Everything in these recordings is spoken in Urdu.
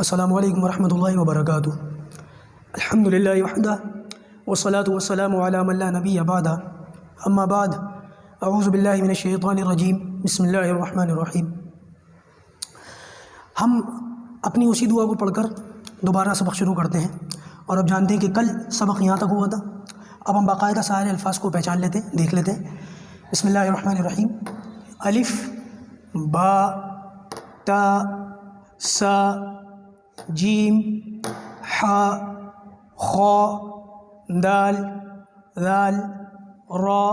السلام علیکم ورحمۃ اللہ وبرکاتہ۔ الحمد للہ وحدہ والصلاة والسلام علی من لا نبی بعدہ، اما بعد، اعوذ باللہ من الشیطان الرجیم، بسم اللہ الرحمن الرحیم۔ ہم اپنی اسی دعا کو پڑھ کر دوبارہ سبق شروع کرتے ہیں، اور اب جانتے ہیں کہ کل سبق یہاں تک ہوا تھا۔ اب ہم باقاعدہ سارے الفاظ کو پہچان لیتے ہیں، دیکھ لیتے ہیں۔ بسم اللہ الرحمن الرحیم۔ الف، با، تا، سا، جیم، حا، خا، دال، ذال، را،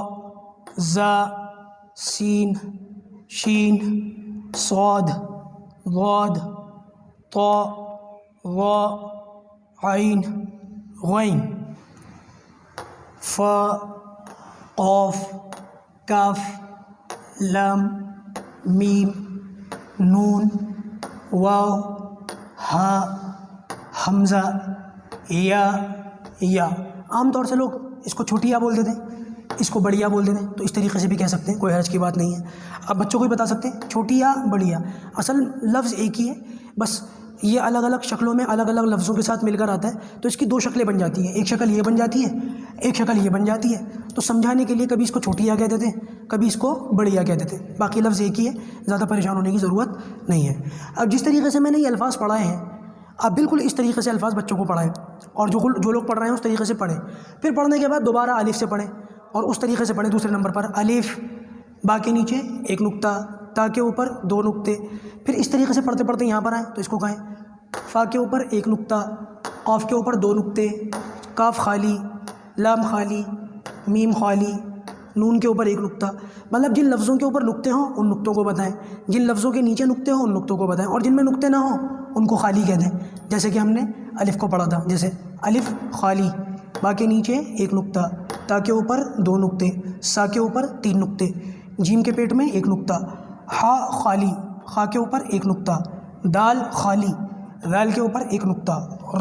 زا، سین، شین، صاد، ضاد، طا، ظا، عین، غین، فا، قاف، کاف، لام، میم، نون، واو، ہا، حمزہ، یا۔ عام طور سے لوگ اس کو چھوٹی یا بول دیتے ہیں، اس کو بڑی یا بول دیتے ہیں، تو اس طریقے سے بھی کہہ سکتے ہیں، کوئی حرج کی بات نہیں ہے۔ آپ بچوں کو بھی بتا سکتے ہیں چھوٹی یا بڑی یا، اصل لفظ ایک ہی ہے، بس یہ الگ الگ شکلوں میں الگ الگ لفظوں کے ساتھ مل کر آتا ہے، تو اس کی دو شکلیں بن جاتی ہیں، ایک شکل یہ بن جاتی ہے، ایک شکل یہ بن جاتی ہے۔ تو سمجھانے کے لیے کبھی اس کو چھوٹی یا کہہ دیتے ہیں، کبھی اس کو بڑی یا کہہ دیتے ہیں، باقی لفظ ایک ہی ہے، زیادہ پریشان ہونے کی ضرورت نہیں ہے۔ اب جس طریقے سے میں نے یہ الفاظ پڑھائے ہیں، آپ بالکل اس طریقے سے الفاظ بچوں کو پڑھائیں، اور جو لوگ پڑھ رہے ہیں اس طریقے سے پڑھیں۔ پھر پڑھنے کے بعد دوبارہ الف سے پڑھیں، اور اس طریقے سے پڑھیں دوسرے نمبر پر۔ الف، با کے نیچے ایک نقطہ، تا کے اوپر دو نقطے، پھر اس طریقے سے پڑھتے پڑھتے یہاں پر آئیں تو اس کو کہیں۔ فا کے اوپر ایک نقطہ، قاف کے اوپر دو نقطے، کاف خالی، لام خالی، میم خالی، نون کے اوپر ایک نقطہ۔ مطلب جن لفظوں کے اوپر نقطے ہوں ان نقطوں کو بتائیں، جن لفظوں کے نیچے نقطے ہوں ان نقطوں کو بتائیں، اور جن میں نقطے نہ ہوں ان کو خالی کہہ دیں۔ جیسے کہ ہم نے الف کو پڑھا تھا، جیسے الف خالی، با کے نیچے ایک نقطہ، تا کے اوپر دو نقطے، سا کے اوپر تین نقطے، جیم کے پیٹ میں ایک نقطہ، ہا خالی، خا کے اوپر ایک نقطہ، دال خالی، ذال کے اوپر ایک نقطہ،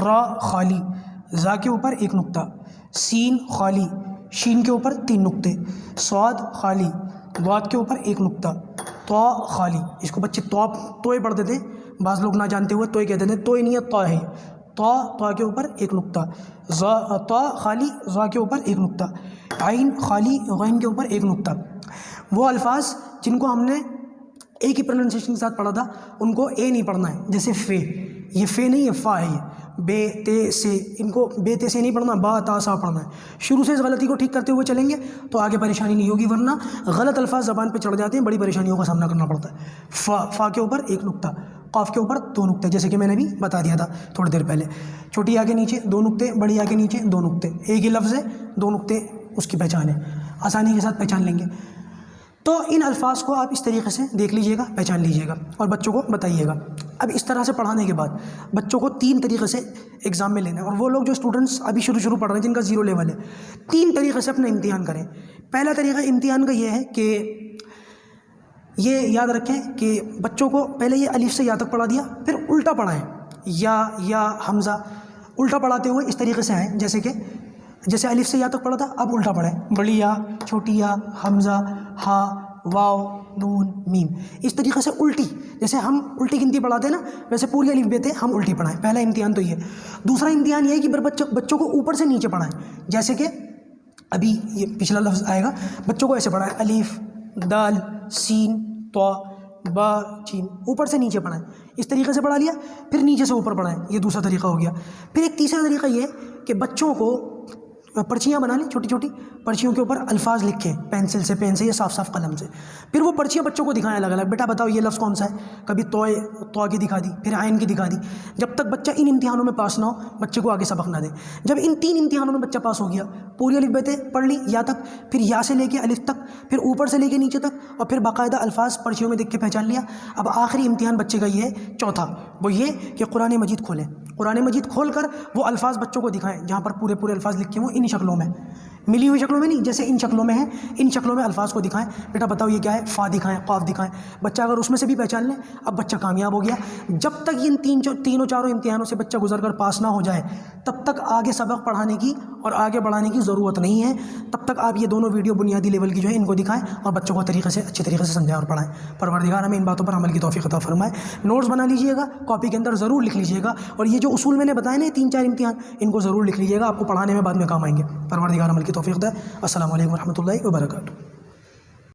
را خالی، زا کے اوپر ایک نقطہ، سین خالی، شین کے اوپر تین نقطے، صاد خالی، ضاد کے اوپر ایک نقطہ، طا خالی۔ اس کو بچے توئے پڑھ دیتے ہیں، بعض لوگ نہ جانتے ہوئے توئے کہتے ہیں، توئے نہیں ہے، طا ہے۔ طا کے اوپر ایک نقطہ، طا خالی، ظا کے اوپر ایک نقطہ، عین خالی، غین کے اوپر ایک نقطہ۔ وہ الفاظ جن کو ہم نے ایک ہی پروننسیشن کے ساتھ پڑھا تھا ان کو اے نہیں پڑھنا ہے، جیسے فے، یہ فے نہیں ہے، فا ہے یہ، بے تے سے، ان کو بے تے سے نہیں پڑھنا، با تا سا پڑھنا ہے۔ شروع سے اس غلطی کو ٹھیک کرتے ہوئے چلیں گے تو آگے پریشانی نہیں ہوگی، ورنہ غلط الفاظ زبان پہ چڑھ جاتے ہیں، بڑی پریشانیوں کا سامنا کرنا پڑتا ہے۔ فا کے اوپر ایک نقطہ، قاف کے اوپر دو نقطے، جیسے کہ میں نے بھی بتا دیا تھا تھوڑی دیر پہلے۔ چھوٹی یا کے نیچے دو نقطے، بڑی یا کے نیچے دو نقطے، ایک ہی لفظ ہے، دو نقطے اس کی پہچان ہے، آسانی کے ساتھ پہچان لیں گے۔ تو ان الفاظ کو آپ اس طریقے سے دیکھ لیجئے گا، پہچان لیجئے گا، اور بچوں کو بتائیے گا۔ اب اس طرح سے پڑھانے کے بعد بچوں کو تین طریقے سے ایگزام میں لینا ہے، اور وہ لوگ جو اسٹوڈنٹس ابھی شروع پڑھ رہے ہیں جن کا 0 لیول ہے، تین طریقے سے اپنا امتحان کریں۔ پہلا طریقہ امتحان کا یہ ہے کہ یہ یاد رکھیں کہ بچوں کو پہلے یہ الف سے یا تک پڑھا دیا، پھر الٹا پڑھائیں، یا حمزہ الٹا پڑھاتے ہوئے اس طریقے سے آئیں، جیسے الف سے یا تک پڑھا تھا، اب الٹا پڑھیں، بڑی یا، چھوٹی یا، حمزہ، ہا، واو، نون، میم، اس طریقے سے الٹی، جیسے ہم الٹی گنتی پڑھاتے ہیں نا، ویسے پوری الف بے تے ہم الٹی پڑھائیں۔ پہلا امتحان تو یہ۔ دوسرا امتحان یہ ہے کہ بچوں کو اوپر سے نیچے پڑھائیں، جیسے کہ ابھی یہ پچھلا لفظ آئے گا، بچوں کو ایسے پڑھائیں، الف، دال، سین، طا، با، جیم، اوپر سے نیچے پڑھائیں، اس طریقے سے پڑھا لیا، پھر نیچے سے اوپر پڑھائیں، یہ دوسرا طریقہ ہو گیا۔ پھر ایک تیسرا طریقہ یہ کہ بچوں کو پرچیاں بنا لیں، چھوٹی چھوٹی پرچیوں کے اوپر الفاظ لکھیں، پینسل سے یا صاف قلم سے، پھر وہ پرچیاں بچوں کو دکھائیں الگ الگ، بیٹا بتاؤ یہ لفظ کون سا ہے، کبھی طا کی دکھا دی، پھر عین کی دکھا دی۔ جب تک بچہ ان امتحانوں میں پاس نہ ہو بچے کو آگے سبق نہ دیں۔ جب ان تین امتحانوں میں بچہ پاس ہو گیا، پوری الف بے تے پڑھ لی یا تک، پھر یا سے لے کے الف تک، پھر اوپر سے لے کے نیچے تک، اور پھر باقاعدہ الفاظ پرچیوں میں دیکھ کے پہچان لیا، اب آخری امتحان بچے کا یہ ہے چوتھا، وہ یہ کہ قرآن مجید کھولیں، قرآن مجید کھول کر وہ الفاظ بچوں کو دکھائیں جہاں پر پورے الفاظ لکھے ہوں، ان شکلوں میں، ملی ہوئی شکلوں میں نہیں، جیسے ان شکلوں میں ہیں، ان شکلوں میں الفاظ کو دکھائیں، بیٹا بتاؤ یہ کیا ہے، فا دکھائیں، قاف دکھائیں۔ بچہ اگر اس میں سے بھی پہچان لیں، اب بچہ کامیاب ہو گیا۔ جب تک ان تینوں چاروں امتحانوں سے بچہ گزر کر پاس نہ ہو جائے تب تک آگے سبق پڑھانے کی اور آگے بڑھانے کی ضرورت نہیں ہے. تب تک آپ یہ دونوں ویڈیو بنیادی لیول کی جو ہے ان کو دکھائیں اور بچوں کو اچھی طریقے سے سمجھائیں اور پڑھائیں. پروردگار ہمیں ان باتوں پر عمل کی توفیق عطا فرمائے. نوٹس بنا لیجئے گا, کاپی کے اندر ضرور لکھ لیجئے گا, اور یہ جو اصول میں نے بتائے نا 3-4 امتحان, ان کو ضرور لکھ لیجئے گا, آپ کو پڑھانے میں بعد میں کام آئیں گے. پروردگار عمل کی توفیق دے. السلام علیکم ورحمۃ اللہ وبرکاتہ.